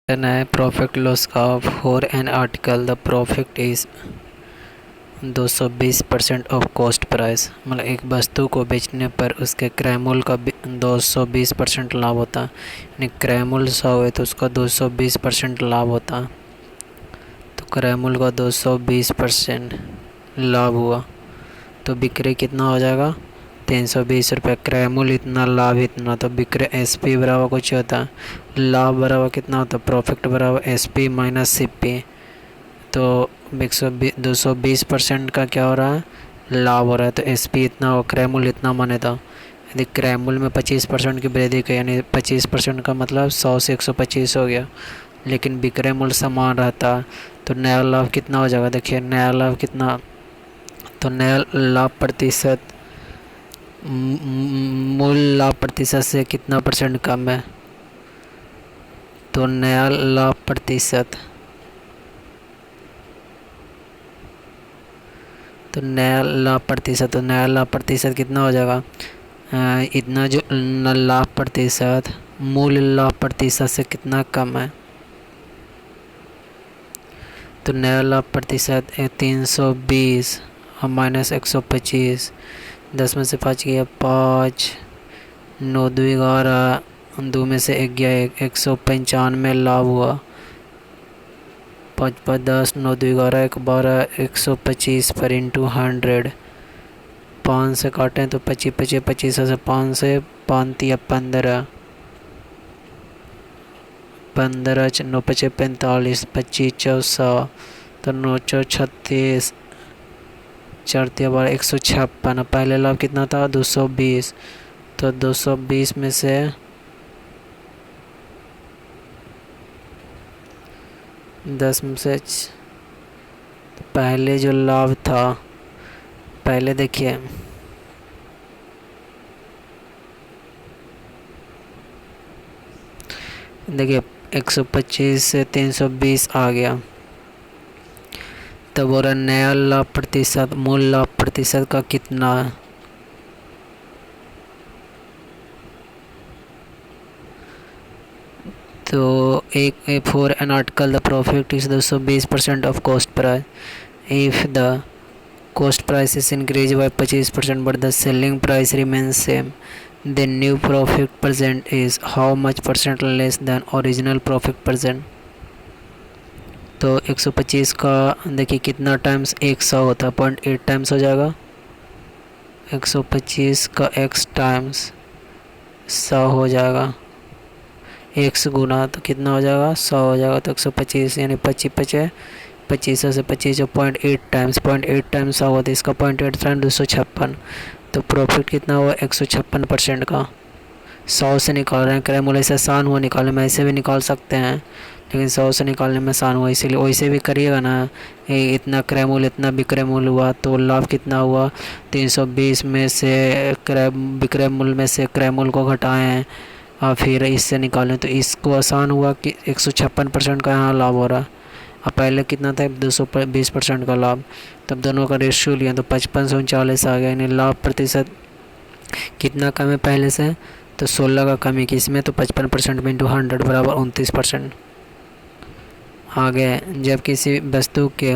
है profit loss का for an article the profit is 220% of cost price. मतलब एक वस्तु को बेचने पर उसके क्रय मूल्य का 220% लाभ होता है। यानी क्रय मूल्य 100 है तो उसका 220% लाभ होता है। तो क्रय मूल्य का 220% लाभ हुआ तो बिक्री कितना हो जाएगा 320 रुपये। क्रय मूल्य इतना, लाभ इतना, तो बिक्री SP बराबर कुछ होता है, लाभ बराबर कितना होता है, प्रॉफिट बराबर SP माइनस CP। तो 220% का क्या हो रहा है, लाभ हो रहा है। तो SP इतना हो, क्रय मूल्य इतना माने था। यदि क्रय मूल्य में 25% की वृद्धि की, यानी 25% का मतलब 100 से 125 हो गया, लेकिन विक्रय मूल्य समान रहता तो नया लाभ कितना हो जाएगा। देखिए नया लाभ कितना, तो नया लाभ प्रतिशत मूल लाभ प्रतिशत से कितना परसेंट कम है, तो नया लाभ प्रतिशत, तो नया लाभ प्रतिशत कितना हो जाएगा, इतना जो लाभ प्रतिशत मूल लाभ प्रतिशत से कितना कम है। तो नया लाभ प्रतिशत 320 और माइनस 125, 10 में से 5 गया 5, 9 2 11, 2 में से 1 गया 195 लाभ हुआ। 5 5 10, 9 2 11, 1 12, 125 पर इंटू 100। 5 से काटें तो 25 25 25 से 5 से 5 या 15, 15 9 5 45, 25 400, तो 9 4 36, 4 12 156। पहले लाभ कितना था 220, तो 220 में से 10 में से पहले जो लाभ था, पहले देखिए देखिए 125 से 320 आ गया, तब हो रहा नया लाभ प्रतिशत मूल लाभ प्रतिशत का कितना है। तो एक for an article the profit is 220% of cost price. If the cost price is increased by 25% but the selling price remains same, then new profit present is how much percent less than original profit present। तो 125 का देखिए कितना times 100 होता है, 0.8 times हो जाएगा। 125 का x times 100 हो जाएगा, x गुना तो कितना हो जाएगा 100 हो जाएगा। तो 125 यानी 25 25 से 25 जो 0.8 टाइम्स 0.8 हुआ तो इसका 0.8 टाइम 256। तो प्रॉफिट कितना हुआ 156% का। 100 से निकाल रहे हैं, क्रय मूल्य से आसान हुआ निकालने में, ऐसे भी निकाल सकते हैं लेकिन 100 से निकालने में आसान हुआ, इसीलिए वैसे भी करिएगा ना। इतना क्रय मूल्य इतना विक्रय मूल्य हुआ तो लाभ कितना हुआ 320 में से विक्रय मूल्य में से क्रय मूल्य को घटाएं और फिर इससे निकालें, तो इसको आसान हुआ कि 156% का यहाँ लाभ हो रहा है। अब पहले कितना था 220% का लाभ, तब दोनों का रेशियो लिया तो 55 से 39 आ गया। यानी लाभ प्रतिशत कितना कम है पहले से, तो 16 का कमी किस में, तो 55% में इंटू 100 बराबर 29%। आगे जब किसी वस्तु के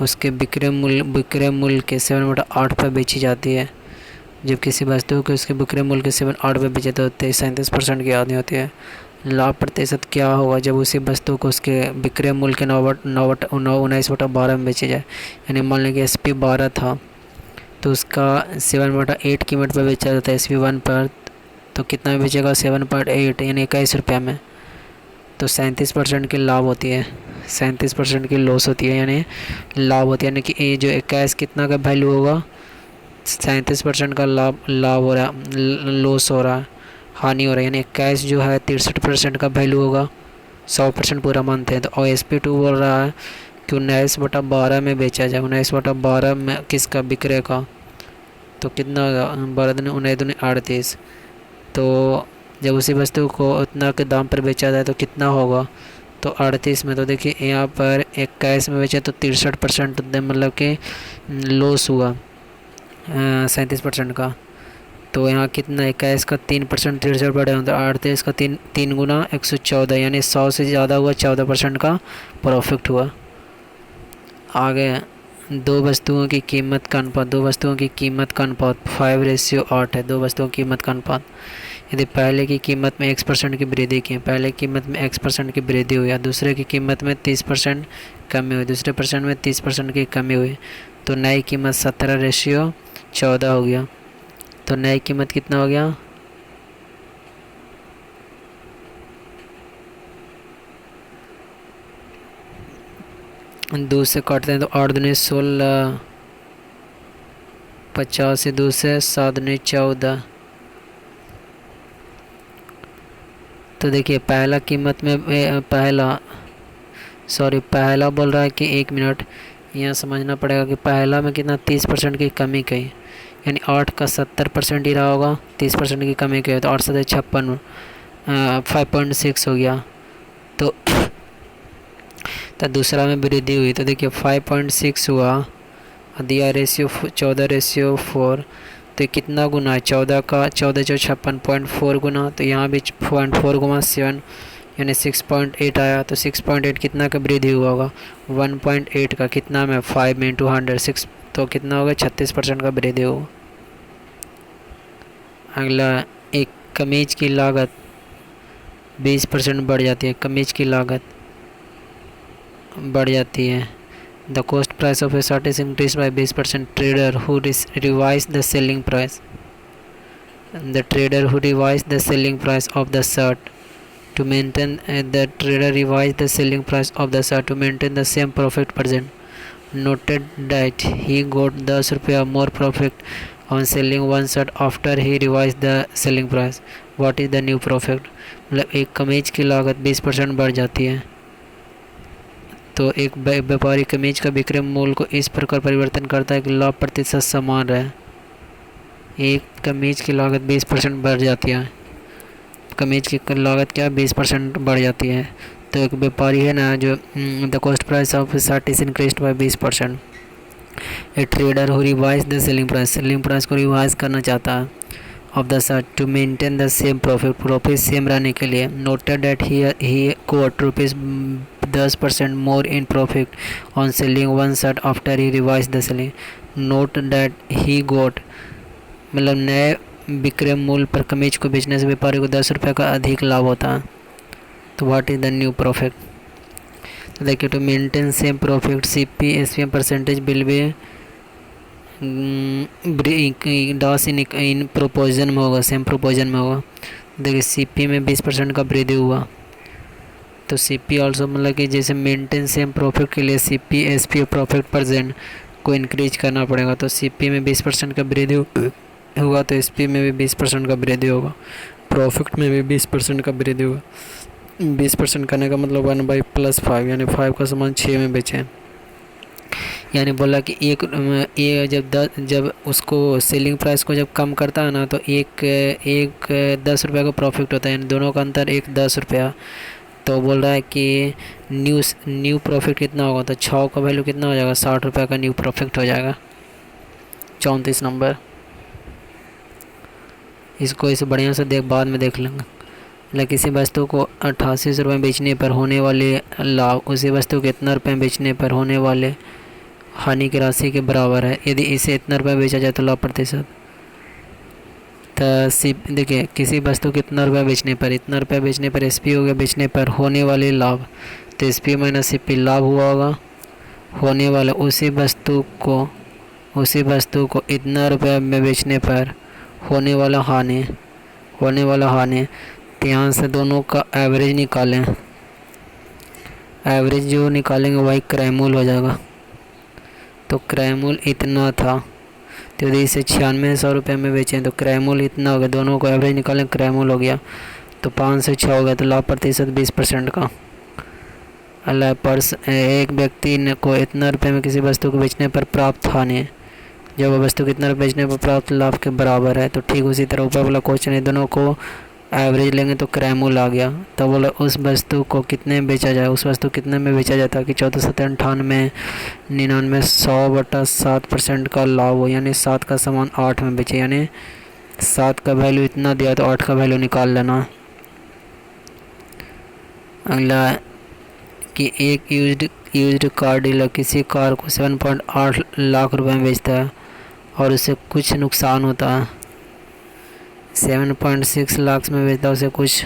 उसके विक्रय मूल्य के 7/8 पर बेची जाती है, जब किसी वस्तु के उसके विक्रय मूल्य के 7/8 पर बेचे तो 37% की आदमी होती है। लाभ प्रतिशत क्या होगा जब उसी वस्तु को उसके विक्रय मूल्य के 19/12 में बेची जाए। यानी मान लें कि SP 12 था तो उसका 7/8 कीमत पर बेचा जाता है SP 1 पर, तो कितना में बेचेगा 7/8 यानी 21 रुपये में। तो 37% की लाभ होती है, 37% की लॉस होती है, यानी लाभ होती है। यानी कि ये जो 21 कितना का वैल्यू होगा 37% का लाभ हो रहा है, लॉस हो रहा है, हानि हो रहा है। यानी 21 जो है 63% का वैल्यू होगा, 100% पूरा मानते हैं। तो और SP 2 बोल रहा है कि 19/12 में बेचा जाए, 19/12 में किसका विक्रय का, तो कितना होगा 12 दूनी 19 दूनी 38। तो जब उसी वस्तु को उतना के दाम पर बेचा जाए तो कितना होगा, तो 38 में। तो देखिए यहाँ पर 21 में बेचा तो 63% मतलब कि लॉस हुआ 37% का। तो यहाँ कितना 21 का 3% 63 बढ़े हों तो 38 का 3 गुना 114 यानी 100 से ज़्यादा हुआ, 14% का प्रॉफिट हुआ। आगे दो वस्तुओं की कीमत का अनुपात, 5:8 है। 2 वस्तुओं की कीमत का अनुपात, यदि पहले की कीमत में X% की वृद्धि की, पहले की कीमत में X% की वृद्धि हुई, या दूसरे की कीमत में 30% कमी हुई, दूसरे परसेंट में 30% की कमी हुई, तो नई कीमत 17:14 हो गया। तो नई कीमत कितना हो गया? दो से काटते हैं तो 8 दूनी 16, 50 से 2 से 7 दूनी 14। तो देखिए पहला कीमत में पहला बोल रहा है कि 1 मिनट, यहाँ समझना पड़ेगा कि पहला में कितना 30% की कमी कही, यानी 8 का 70% ही रहा होगा, 30% की कमी कही तो 8 से 56, 5.6 हो गया। तो दूसरा में वृद्धि हुई, तो देखिए 5.6 हुआ, दिया रेशियो 14:4, तो कितना गुना है 14 का, 14 जो 56, 0.4 गुना, तो यहाँ भी 0.4 गुना 7 यानी 6.8 आया। तो 6.8 कितना का वृद्धि हुआ होगा? 1.8 का कितना में 5 × 100 6, तो कितना होगा? 36% का वृद्धि होगा। अगला, एक कमीज की लागत 20% बढ़ जाती है, कमीज की लागत बढ़ जाती है। The cost price of A shirt is increase by 20%। Trader who revise the selling price, the trader who revise the selling price of the shirt to maintain the trader revised the selling price of the shirt to maintain the same profit margin. Noted that he got 10 रुपया more profit on selling one shirt after he revised the selling price. What is the new profit? मतलब एक कमीज की लागत 20% बढ़ जाती है, तो एक व्यापारी कमीज का विक्रय मूल्य को इस प्रकार परिवर्तन करता है कि लाभ प्रतिशत समान रहे। एक कमीज की लागत 20% बढ़ जाती है, कमीज की लागत क्या 20% बढ़ जाती है, तो एक व्यापारी है ना जो the cost price of shirt is increased by 20%। A trader who revise the selling price को रिवाइज करना चाहता है of the shirt to maintain the same profit same रहने के लिए। Noted that he got ₹10% more in profit on selling one shirt after he revise the selling. Note that he got मतलब नए विक्रय मूल्य पर कमीज को बेचने से व्यापारी को 10 रुपये का अधिक लाभ होता है। तो what is the new profit? तो देखिए to maintain same profit CP/SPM percentage bill भी डॉस इन प्रोपोजन में होगा, सेम प्रोपोजन में होगा। देखिए CP में 20% का वृद्धि हुआ, तो CP ऑल्सो मतलब कि जैसे मेंटेन सेम प्रॉफिट के लिए CP/SPM प्रॉफिट परसेंट को इंक्रीज करना पड़ेगा। तो CP में 20% का वृद्धि होगा तो SP में भी 20% का वृद्धि होगा, प्रॉफिट में भी 20% का वृद्धि होगा। 20% करने का मतलब 1/+5 यानी 5 का सामान 6 में बेचें। यानी बोला कि ये जब उसको सेलिंग प्राइस को जब कम करता है ना तो एक 10 रुपये का प्रॉफिट होता है, यानी दोनों का अंतर 10 रुपया। तो बोल रहा है कि न्यू प्रॉफिट कितना होगा, तो 6 का वैल्यू कितना हो जाएगा? 60 रुपये का न्यू प्रॉफिट हो जाएगा। 34 नंबर, इसको इसे बढ़िया से बाद में देख लेंगे। मतलब किसी वस्तु को 88 रुपये बेचने पर होने वाले लाभ उसी वस्तु को इतना रुपये बेचने पर होने वाले हानि की राशि के बराबर है। यदि इसे इतना रुपये बेचा जाए तो लाभ प्रतिशत। तो देखिए किसी वस्तु को इतना रुपये बेचने पर SP हो गया बेचने पर होने वाले लाभ, तो SP - CP लाभ हुआ होगा। होने वाला उसी वस्तु को इतना रुपये में बेचने पर होने वाला हानि। तो यहाँ से दोनों का एवरेज निकालें, एवरेज जो निकालेंगे वही क्रय मूल्य हो जाएगा। तो क्रय मूल्य इतना था, तो यदि इसे 9600 रुपये में बेचें तो क्रय मूल्य इतना हो गया। दोनों को एवरेज निकालें, क्रय मूल्य हो गया तो 5 से 6 हो गया, तो लाभ प्रतिशत 20% का। एक व्यक्ति को इतना रुपये में किसी वस्तु को बेचने पर प्राप्त हानि जब वह वस्तु कितना रुपये बेचने पर प्राप्त लाभ के बराबर है। तो ठीक उसी तरह ऊपर वाला क्वेश्चन है, दोनों को एवरेज लेंगे तो क्रय मूल्य आ गया। तो बोला उस वस्तु को कितने में बेचा जाए, उस वस्तु कितने में बेचा जाता है कि 1498 99 100/7% का लाभ हो, यानी 7 का सामान 8 में बेचे, यानी 7 का वैल्यू इतना दिया तो 8 का वैल्यू निकाल लेना। अगला कि एक यूज्ड कार डीलर किसी कार को 7.8 लाख रुपए में बेचता है और उसे कुछ नुकसान होता है। 7.6 लाख में बेचता है, उसे कुछ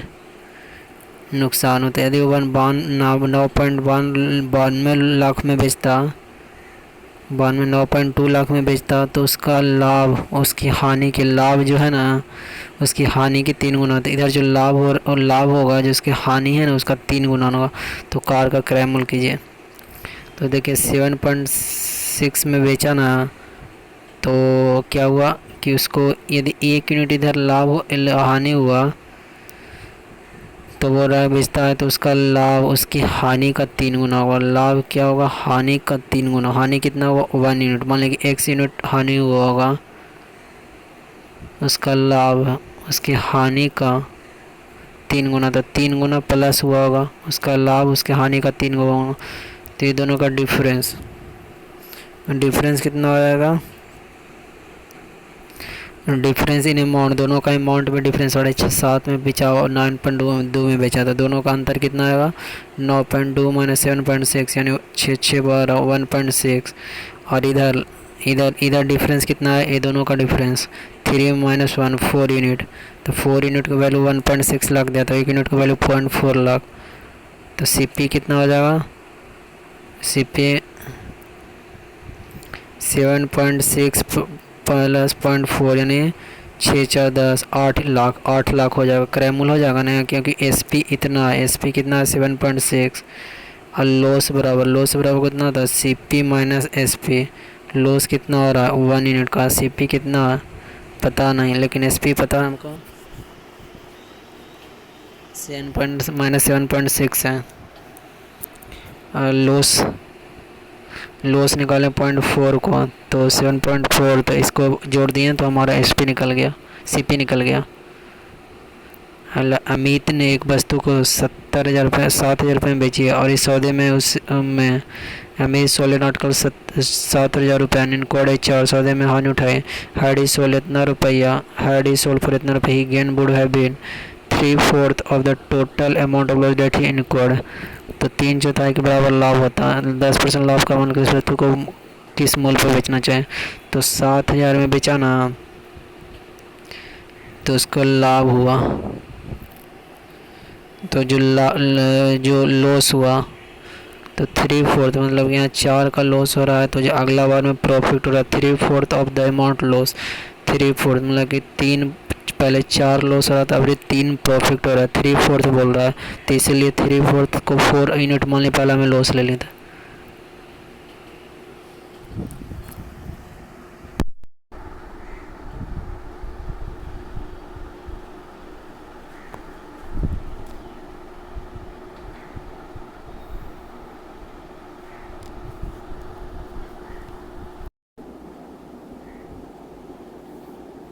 नुकसान होता है। यदि वो 9.92 लाख में बेचता 9.2 लाख में बेचता तो उसका लाभ, उसकी हानि के लाभ जो है ना, उसकी हानि के 3 गुना होता है। इधर जो लाभ और लाभ होगा, जो उसकी हानि है ना, उसका 3 गुना होगा। तो कार का क्रय मूल्य कीजिए। तो देखिए 7.6 में बेचा ना, तो क्या हुआ कि उसको यदि 1 यूनिट इधर हानि हुआ तो वो बेचता है तो उसका लाभ उसकी हानि का 3 गुना होगा। लाभ क्या होगा? हानि का 3 गुना। हानि कितना होगा? 1 यूनिट। मान लीजिए कि 1 यूनिट हानि हुआ होगा, उसका लाभ उसकी हानि का 3 गुना, तो 3 गुना प्लस हुआ होगा उसका लाभ उसके हानि का 3 गुना होगा। तो ये दोनों का डिफरेंस कितना हो जाएगा? डिफरेंस इन अमाउंट, दोनों का अमाउंट में डिफरेंस हो रहा है। 7 में बेचा और 9.2 में बेचा था, दोनों का अंतर कितना आएगा? 9.2 माइनस 7.6 यानी 6 12 1.6। और इधर डिफरेंस कितना है? ये दोनों का डिफरेंस 3 माइनस 1 4 यूनिट। तो 4 यूनिट का वैल्यू 1.6 लाख दिया, तो 1 यूनिट का वैल्यू 0.4 लाख। तो CP कितना हो जाएगा? CP 7.6 प्लस 0.4 यानी 6 4 10 8 लाख हो जाएगा। क्रय मूल्य हो जाएगा ना, क्योंकि SP इतना है। SP कितना है? 7.6। और लॉस बराबर कितना था? CP minus SP। लॉस कितना हो रहा है? 1 यूनिट का। CP कितना है पता नहीं, लेकिन SP पता है हमको, 7.6 है। और लॉस निकालें 0.4 को, तो 7.4, तो इसको जोड़ दिए तो हमारा SP निकल गया, CP निकल गया। अमित ने एक वस्तु को 7,000 रुपये में बेची है और इस सौदे में अमित सोल्ड आर्टिकल 7,000 रुपये एंड इनकर्ड 4 सौदे में हानि उठाए। हैड ही सोल्ड इतना रुपया, हैड ही सोल्ड फॉर इतना रुपया, he gain would have been 3/4 of the total amount of loss that he incurred. तो 3/4 के बराबर लाभ होता है। 10% लाभ का मान किस वस्तु को किस मूल्य पर बेचना चाहे। तो 7,000 में बेचा ना, तो उसको लाभ हुआ। तो जो लॉस हुआ तो 3/4, मतलब यहाँ 4 का लॉस हो रहा है, तो जो अगला बार में प्रॉफिट हो रहा है 3/4 ऑफ द अमाउंट लॉस। 3/4 मतलब कि 3, पहले 4 लॉस हो रहा था, अभी 3 प्रॉफिट हो रहा है, 3/4 बोल रहा है। तो इसीलिए 3/4 को 4 यूनिट मान लिया, पहला में लॉस ले लेता।